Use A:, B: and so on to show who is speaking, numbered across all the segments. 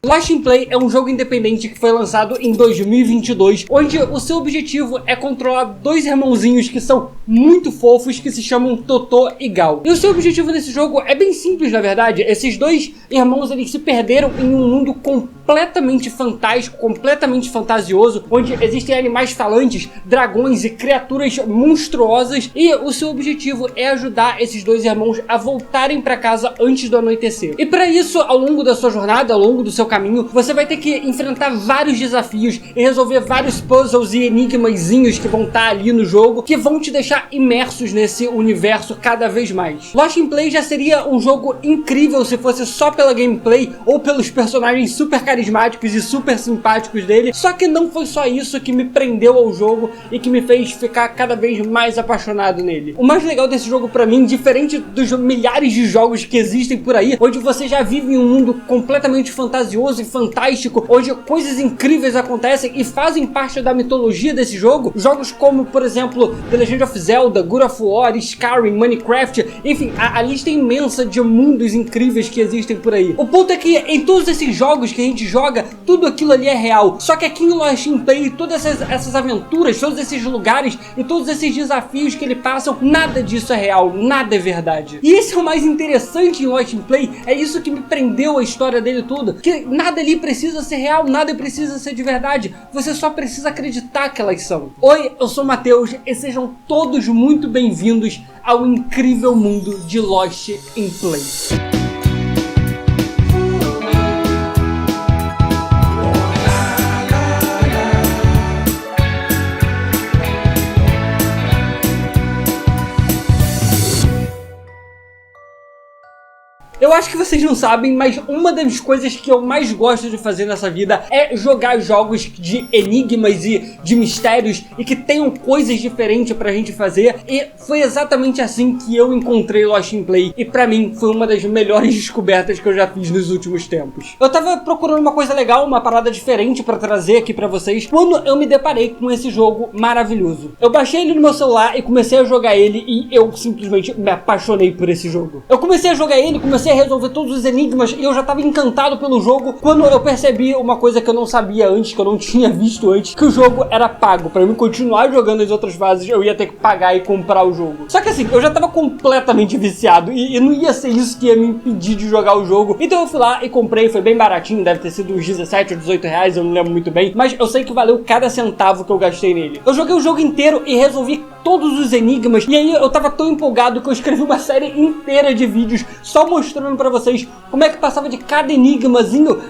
A: Lost in Play é um jogo independente que foi lançado em 2022, onde o seu objetivo é controlar dois irmãozinhos que são muito fofos, que se chamam Totô e Gal. E o seu objetivo nesse jogo é bem simples, na verdade. Esses dois irmãos, eles se perderam em um mundo completamente fantástico, completamente fantasioso, onde existem animais falantes, dragões e criaturas monstruosas, e o seu objetivo é ajudar esses dois irmãos a voltarem para casa antes do anoitecer. E para isso, ao longo da sua jornada, ao longo do seu caminho, você vai ter que enfrentar vários desafios e resolver vários puzzles e enigmazinhos que vão estar ali no jogo, que vão te deixar imersos nesse universo cada vez mais. Lost in Play já seria um jogo incrível se fosse só pela gameplay ou pelos personagens super carismáticos e super simpáticos dele, só que não foi só isso que me prendeu ao jogo e que me fez ficar cada vez mais apaixonado nele. O mais legal desse jogo pra mim, diferente dos milhares de jogos que existem por aí, onde você já vive em um mundo completamente fantasioso e fantástico, onde coisas incríveis acontecem e fazem parte da mitologia desse jogo, jogos como, por exemplo, The Legend of Zelda, God of War, Skyrim, Minecraft, enfim, a lista imensa de mundos incríveis que existem por aí. O ponto é que em todos esses jogos que a gente joga, tudo aquilo ali é real, só que aqui em Lost in Play, todas essas aventuras, todos esses lugares e todos esses desafios que ele passam, nada disso é real, nada é verdade. E esse é o mais interessante em Lost in Play, é isso que me prendeu a história dele tudo, que nada ali precisa ser real, nada precisa ser de verdade, você só precisa acreditar que elas são. Oi, eu sou o Matheus e sejam todos muito bem-vindos ao incrível mundo de Lost in Play. Eu acho que vocês não sabem, mas uma das coisas que eu mais gosto de fazer nessa vida é jogar jogos de enigmas e de mistérios e que tenham coisas diferentes pra gente fazer, e foi exatamente assim que eu encontrei Lost in Play, e pra mim foi uma das melhores descobertas que eu já fiz nos últimos tempos. Eu tava procurando uma coisa legal, uma parada diferente pra trazer aqui pra vocês, quando eu me deparei com esse jogo maravilhoso. Eu baixei ele no meu celular e comecei a jogar ele, e eu simplesmente me apaixonei por esse jogo. Eu comecei a jogar ele, comecei a resolver todos os enigmas e eu já estava encantado pelo jogo quando eu percebi uma coisa que eu não sabia antes, que eu não tinha visto antes, que o jogo era pago. Pra mim continuar jogando as outras fases, eu ia ter que pagar e comprar o jogo. Só que assim, eu já estava completamente viciado e não ia ser isso que ia me impedir de jogar o jogo. Então eu fui lá e comprei, foi bem baratinho, deve ter sido uns 17 ou 18 reais, eu não lembro muito bem, mas eu sei que valeu cada centavo que eu gastei nele. Eu joguei o jogo inteiro e resolvi todos os enigmas, e aí eu tava tão empolgado que eu escrevi uma série inteira de vídeos só mostrando pra vocês como é que passava de cada enigmazinho,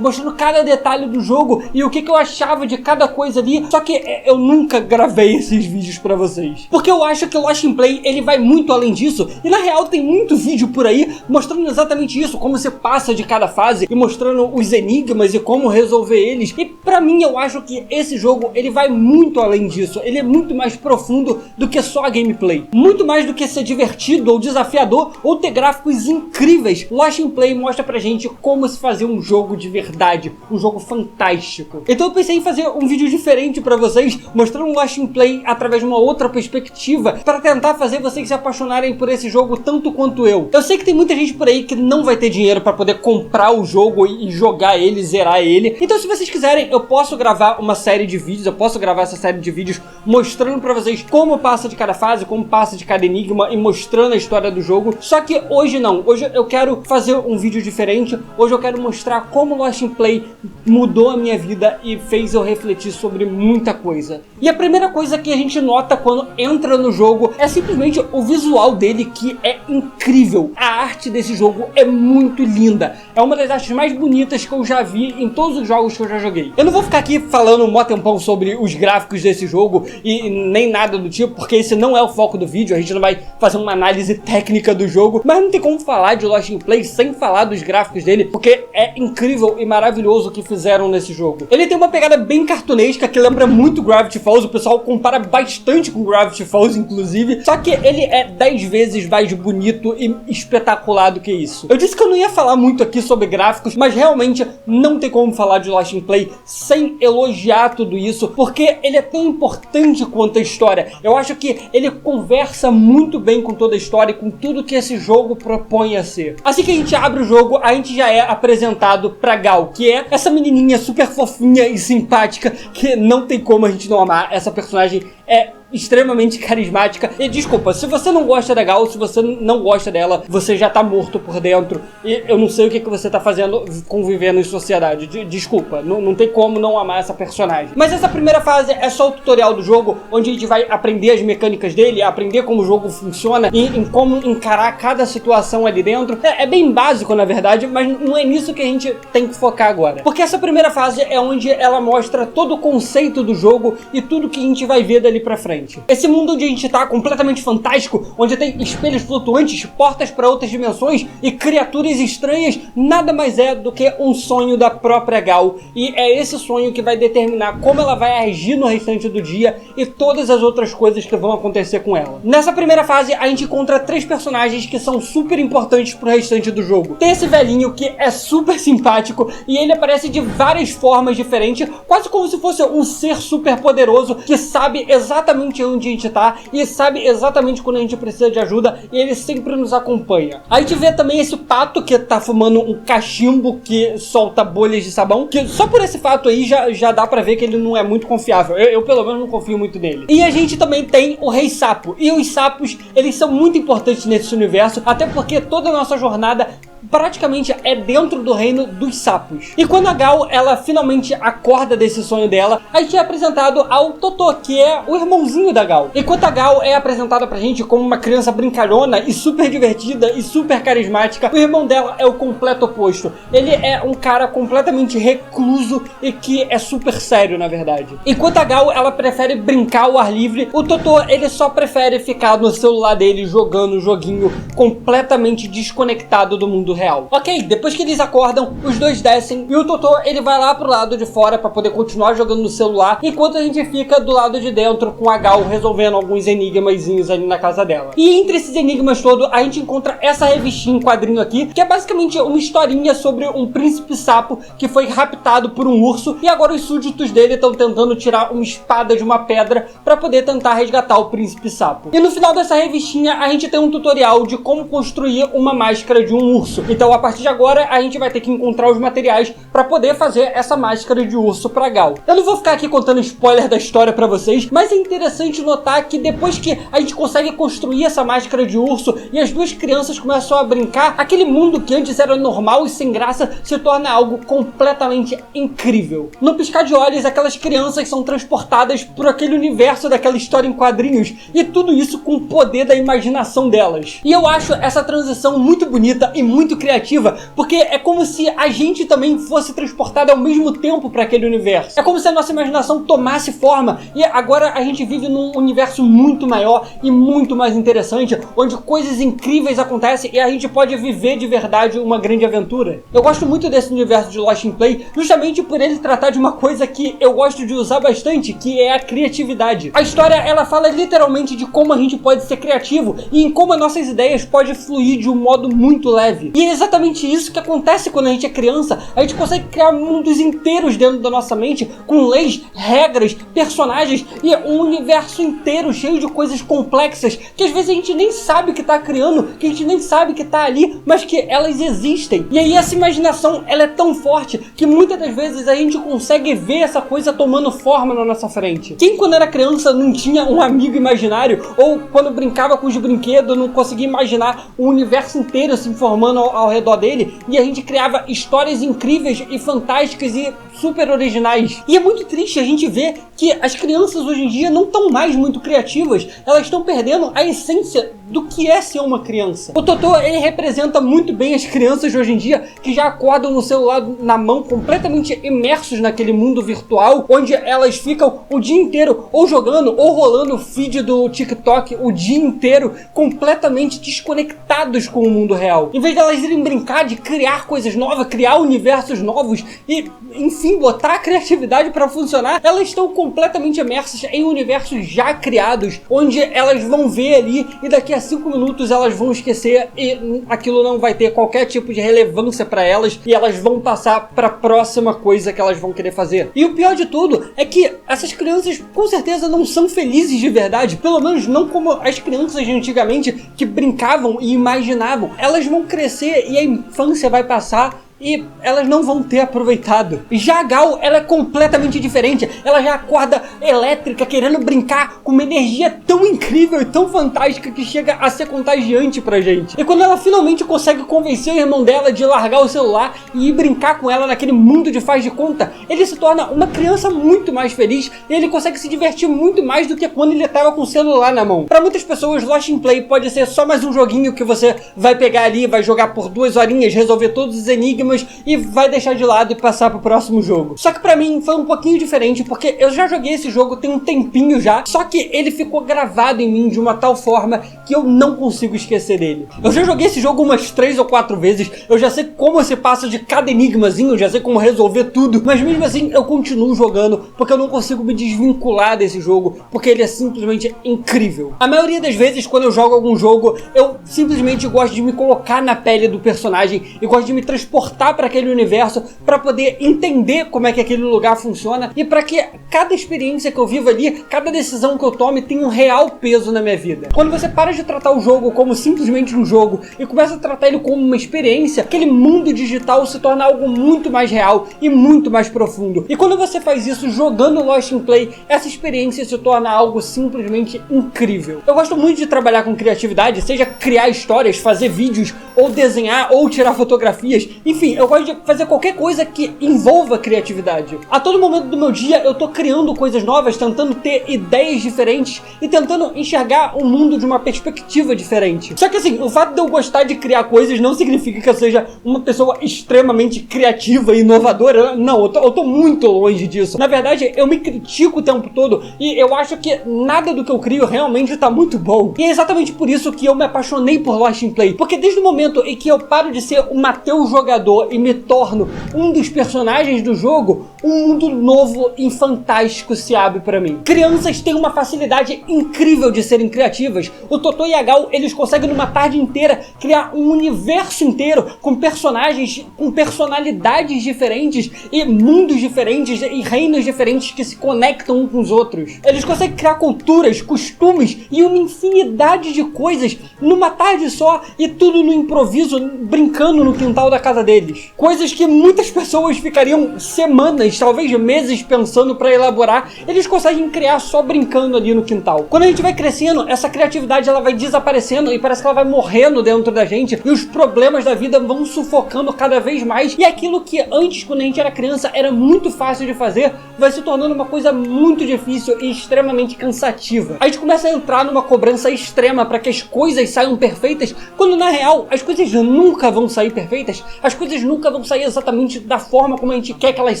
A: mostrando cada detalhe do jogo e o que eu achava de cada coisa ali. Só que eu nunca gravei esses vídeos pra vocês, porque eu acho que Lost in Play, ele vai muito além disso, e na real tem muito vídeo por aí mostrando exatamente isso, como você passa de cada fase e mostrando os enigmas e como resolver eles. E pra mim, eu acho que esse jogo, ele vai muito além disso, ele é muito mais profundo do que só a gameplay, muito mais do que ser divertido ou desafiador ou ter gráficos incríveis. Lost in Play mostra pra gente como se fazer um jogo de verdade, um jogo fantástico. Então eu pensei em fazer um vídeo diferente pra vocês, mostrando Lost in Play através de uma outra perspectiva, para tentar fazer vocês se apaixonarem por esse jogo tanto quanto eu. Eu sei que tem muita gente por aí que não vai ter dinheiro pra poder comprar o jogo e jogar ele, zerar ele. Então se vocês quiserem, eu posso gravar uma série de vídeos, eu posso gravar essa série de vídeos mostrando pra vocês como passa de cada fase, como passa de cada enigma e mostrando a história do jogo. Só que hoje não, hoje eu quero fazer um vídeo diferente, hoje eu quero mostrar como Lost in Play mudou a minha vida e fez eu refletir sobre muita coisa. E a primeira coisa que a gente nota quando entra no jogo é simplesmente o visual dele, que é incrível. A arte desse jogo é muito linda, é uma das artes mais bonitas que eu já vi em todos os jogos que eu já joguei. Eu não vou ficar aqui falando um mó tempão sobre os gráficos desse jogo e nem nada do tipo, porque esse não é o foco do vídeo, a gente não vai fazer uma análise técnica do jogo, mas não tem como falar de Lost in Play sem falar dos gráficos dele, porque é incrível e maravilhoso o que fizeram nesse jogo. Ele tem uma pegada bem cartunesca que lembra muito Gravity Falls, o pessoal compara bastante com Gravity Falls inclusive, só que ele é 10 vezes mais bonito e espetacular do que isso. Eu disse que eu não ia falar muito aqui sobre gráficos, mas realmente não tem como falar de Lost in Play sem elogiar tudo isso, porque ele é tão importante quanto a história. É Eu acho que ele conversa muito bem com toda a história e com tudo que esse jogo propõe a ser. Assim que a gente abre o jogo, a gente já é apresentado pra Gal, que é essa menininha super fofinha e simpática, que não tem como a gente não amar. Essa personagem é extremamente carismática. E desculpa, se você não gosta da Gal, se você não gosta dela, você já tá morto por dentro. E eu não sei o que você tá fazendo convivendo em sociedade. Desculpa, não tem como não amar essa personagem. Mas essa primeira fase é só o tutorial do jogo, onde a gente vai aprender as mecânicas dele, aprender como o jogo funciona e em como encarar cada situação ali dentro. É bem básico, na verdade, mas não é nisso que a gente tem que focar agora. Porque essa primeira fase é onde ela mostra todo o conceito do jogo e tudo que a gente vai ver dali pra frente. Esse mundo onde a gente tá completamente fantástico, onde tem espelhos flutuantes, portas para outras dimensões e criaturas estranhas, nada mais é do que um sonho da própria Gal. E é esse sonho que vai determinar como ela vai agir no restante do dia e todas as outras coisas que vão acontecer com ela. Nessa primeira fase, a gente encontra 3 personagens que são super importantes pro restante do jogo. Tem esse velhinho que é super simpático e ele aparece de várias formas diferentes, quase como se fosse um ser super poderoso que sabe exatamente onde a gente tá e sabe exatamente quando a gente precisa de ajuda, e ele sempre nos acompanha. A gente vê também esse pato que tá fumando um cachimbo que solta bolhas de sabão, que só por esse fato aí já dá pra ver que ele não é muito confiável. Eu pelo menos não confio muito nele. E a gente também tem o Rei Sapo, e os sapos, eles são muito importantes nesse universo, até porque toda a nossa jornada praticamente é dentro do reino dos sapos. E quando a Gal, ela finalmente acorda desse sonho dela, a gente é apresentado ao Totô, que é o irmãozinho da Gal. Enquanto a Gal é apresentada pra gente como uma criança brincalhona e super divertida e super carismática, o irmão dela é o completo oposto. Ele é um cara completamente recluso e que é super sério, na verdade. Enquanto a Gal, ela prefere brincar ao ar livre, o Totô, ele só prefere ficar no celular dele jogando um joguinho completamente desconectado do mundo real. Ok, depois que eles acordam, os dois descem e o Totô, ele vai lá pro lado de fora pra poder continuar jogando no celular, enquanto a gente fica do lado de dentro com a Gal resolvendo alguns enigmazinhos ali na casa dela. E entre esses enigmas todos, a gente encontra essa revistinha em quadrinho aqui, que é basicamente uma historinha sobre um príncipe sapo que foi raptado por um urso e agora os súditos dele estão tentando tirar uma espada de uma pedra pra poder tentar resgatar o príncipe sapo. E no final dessa revistinha, a gente tem um tutorial de como construir uma máscara de um urso. Então, a partir de agora, a gente vai ter que encontrar os materiais para poder fazer essa máscara de urso pra Gal. Eu não vou ficar aqui contando spoiler da história pra vocês, mas é interessante notar que depois que a gente consegue construir essa máscara de urso e as duas crianças começam a brincar, aquele mundo que antes era normal e sem graça se torna algo completamente incrível. No piscar de olhos, aquelas crianças são transportadas por aquele universo daquela história em quadrinhos, e tudo isso com o poder da imaginação delas. E eu acho essa transição muito bonita e muito criativa, porque é como se a gente também fosse transportado ao mesmo tempo para aquele universo. É como se a nossa imaginação tomasse forma e agora a gente vive num universo muito maior e muito mais interessante, onde coisas incríveis acontecem e a gente pode viver de verdade uma grande aventura. Eu gosto muito desse universo de Lost in Play, justamente por ele tratar de uma coisa que eu gosto de usar bastante, que é a criatividade. A história, ela fala literalmente de como a gente pode ser criativo e em como as nossas ideias podem fluir de um modo muito leve. E é exatamente isso que acontece quando a gente é criança. A gente consegue criar mundos inteiros dentro da nossa mente, com leis, regras, personagens e um universo inteiro cheio de coisas complexas que às vezes a gente nem sabe que tá criando, que a gente nem sabe que tá ali, mas que elas existem. E aí essa imaginação, ela é tão forte que muitas das vezes a gente consegue ver essa coisa tomando forma na nossa frente. Quem quando era criança não tinha um amigo imaginário, ou quando brincava com os brinquedos não conseguia imaginar o universo inteiro se formando ao redor dele, e a gente criava histórias incríveis e fantásticas e super originais. E é muito triste a gente ver que as crianças hoje em dia não estão mais muito criativas, elas estão perdendo a essência do que é ser uma criança. O Totô, ele representa muito bem as crianças de hoje em dia que já acordam no celular na mão, completamente imersos naquele mundo virtual, onde elas ficam o dia inteiro ou jogando ou rolando o feed do TikTok o dia inteiro, completamente desconectados com o mundo real. Em vez de elas irem brincar de criar coisas novas, criar universos novos e, enfim, botar a criatividade para funcionar, elas estão completamente imersas em universos já criados, onde elas vão ver ali e daqui a a 5 minutos elas vão esquecer e aquilo não vai ter qualquer tipo de relevância pra elas e elas vão passar pra próxima coisa que elas vão querer fazer. E o pior de tudo é que essas crianças com certeza não são felizes de verdade, pelo menos não como as crianças de antigamente que brincavam e imaginavam. Elas vão crescer e a infância vai passar e elas não vão ter aproveitado. Já a Gal, ela é completamente diferente. Ela já acorda elétrica, querendo brincar com uma energia tão incrível e tão fantástica que chega a ser contagiante pra gente. E quando ela finalmente consegue convencer o irmão dela de largar o celular e ir brincar com ela naquele mundo de faz de conta, ele se torna uma criança muito mais feliz e ele consegue se divertir muito mais do que quando ele estava com o celular na mão. Pra muitas pessoas, Lost in Play pode ser só mais um joguinho que você vai pegar ali, vai jogar por 2 horinhas, resolver todos os enigmas e vai deixar de lado e passar pro próximo jogo. Só que pra mim foi um pouquinho diferente, porque eu já joguei esse jogo tem um tempinho já, só que ele ficou gravado em mim de uma tal forma que eu não consigo esquecer dele. Eu já joguei esse jogo umas 3 ou 4 vezes, eu já sei como se passa de cada enigmazinho, eu já sei como resolver tudo, mas mesmo assim eu continuo jogando, porque eu não consigo me desvincular desse jogo, porque ele é simplesmente incrível. A maioria das vezes quando eu jogo algum jogo, eu simplesmente gosto de me colocar na pele do personagem e gosto de me transportar para aquele universo, para poder entender como é que aquele lugar funciona e para que cada experiência que eu vivo ali, cada decisão que eu tome tenha um real peso na minha vida. Quando você para de tratar o jogo como simplesmente um jogo e começa a tratar ele como uma experiência, aquele mundo digital se torna algo muito mais real e muito mais profundo. E quando você faz isso jogando Lost in Play, essa experiência se torna algo simplesmente incrível. Eu gosto muito de trabalhar com criatividade, seja criar histórias, fazer vídeos, ou desenhar, ou tirar fotografias, enfim, eu gosto de fazer qualquer coisa que envolva criatividade. A todo momento do meu dia eu tô criando coisas novas, tentando ter ideias diferentes e tentando enxergar o mundo de uma perspectiva diferente. Só que assim, o fato de eu gostar de criar coisas não significa que eu seja uma pessoa extremamente criativa e inovadora. Não, eu tô muito longe disso. Na verdade, eu me critico o tempo todo e eu acho que nada do que eu crio realmente tá muito bom. E é exatamente por isso que eu me apaixonei por Lost in Play, porque desde o momento em que eu paro de ser o Matheus jogador e me torno um dos personagens do jogo, um mundo novo e fantástico se abre pra mim. Crianças têm uma facilidade incrível de serem criativas. O Totô e a Gal, eles conseguem numa tarde inteira criar um universo inteiro com personagens, com personalidades diferentes e mundos diferentes e reinos diferentes que se conectam uns com os outros. Eles conseguem criar culturas, costumes e uma infinidade de coisas numa tarde só e tudo no improviso, brincando no quintal da casa deles. Coisas que muitas pessoas ficariam semanas, talvez meses pensando para elaborar, eles conseguem criar só brincando ali no quintal. Quando a gente vai crescendo, essa criatividade ela vai desaparecendo e parece que ela vai morrendo dentro da gente e os problemas da vida vão sufocando cada vez mais e aquilo que antes, quando a gente era criança, era muito fácil de fazer, vai se tornando uma coisa muito difícil e extremamente cansativa. A gente começa a entrar numa cobrança extrema para que as coisas saiam perfeitas, quando na real as coisas nunca vão sair perfeitas, as coisas nunca vão sair exatamente da forma como a gente quer que elas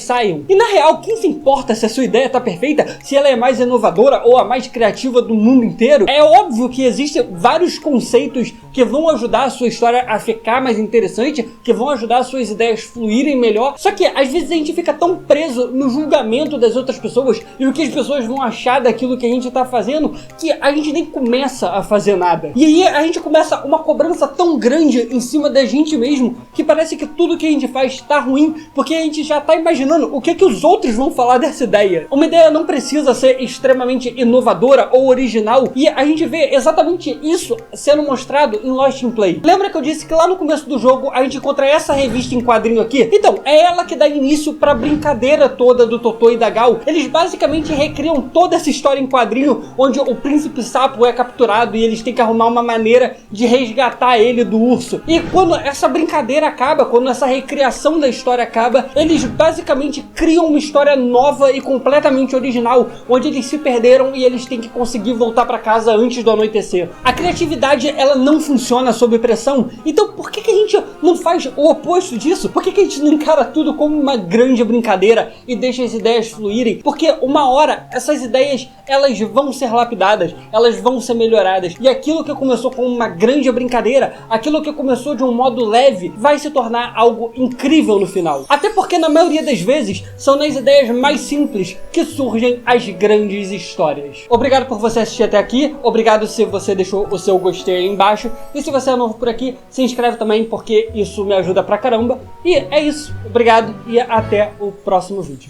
A: saiam. E na real, quem se importa se a sua ideia tá perfeita, se ela é mais inovadora ou a mais criativa do mundo inteiro? É óbvio que existem vários conceitos que vão ajudar a sua história a ficar mais interessante, que vão ajudar as suas ideias fluírem melhor, só que às vezes a gente fica tão preso no julgamento das outras pessoas e o que as pessoas vão achar daquilo que a gente tá fazendo, que a gente nem começa a fazer nada. E aí a gente começa uma cobrança tão grande em cima da gente mesmo, que parece que tudo que a gente faz tá ruim, porque a gente já tá imaginando o que os outros vão falar dessa ideia. Uma ideia não precisa ser extremamente inovadora ou original, e a gente vê exatamente isso sendo mostrado em Lost in Play. Lembra que eu disse que lá no começo do jogo a gente encontra essa revista em quadrinho aqui? Então, é ela que dá início pra brincadeira toda do Totô e da Gal. Eles basicamente recriam toda essa história em quadrinho, onde o príncipe sapo é capturado e eles têm que arrumar uma maneira de resgatar ele do urso. E quando essa brincadeira acaba, quando essa recriação da história acaba, eles basicamente criam uma história nova e completamente original, onde eles se perderam e eles têm que conseguir voltar pra casa antes do anoitecer. A criatividade, ela não funciona sob pressão, então por que a gente não faz o oposto disso? Por que a gente não encara tudo como uma grande brincadeira e deixa as ideias fluírem? Porque uma hora, essas ideias, elas vão ser lapidadas, elas vão ser melhoradas, e aquilo que começou com uma grande brincadeira, aquilo que começou de um modo leve, vai se tornar algo incrível no final. Até porque na maioria das vezes, são nas ideias mais simples enigmas que surgem as grandes histórias. Obrigado por você assistir até aqui, obrigado se você deixou o seu gostei aí embaixo, e se você é novo por aqui, se inscreve também porque isso me ajuda pra caramba. E é isso, obrigado e até o próximo vídeo.